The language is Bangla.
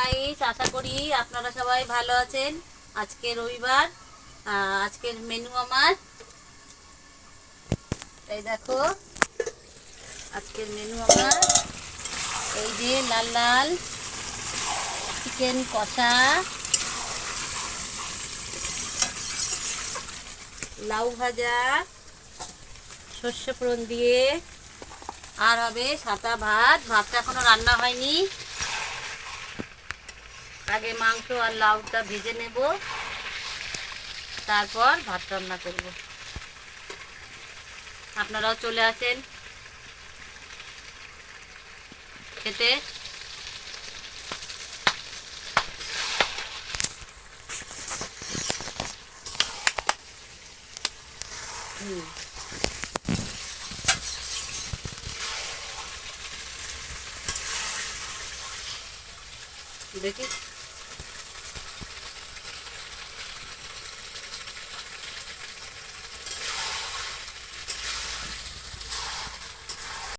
গাইস, আশা করি আপনারা সবাই ভালো আছেন। আজকে রবিবার, আজকের মেনু আমার এই দেখো। আজকের মেনু আমার এই যে লাল লাল চিকেন কষা, লাউ ভাজা, সর্ষে ফোড়ন দিয়ে, আর হবে সাদা ভাত। ভাতটা এখনো রান্না হয়নি, আগে মাংস আর লাউটা ভেজে নেব, তারপর ভাত রান্না করব। আপনারাও চলে আসেন খেতে। দেখি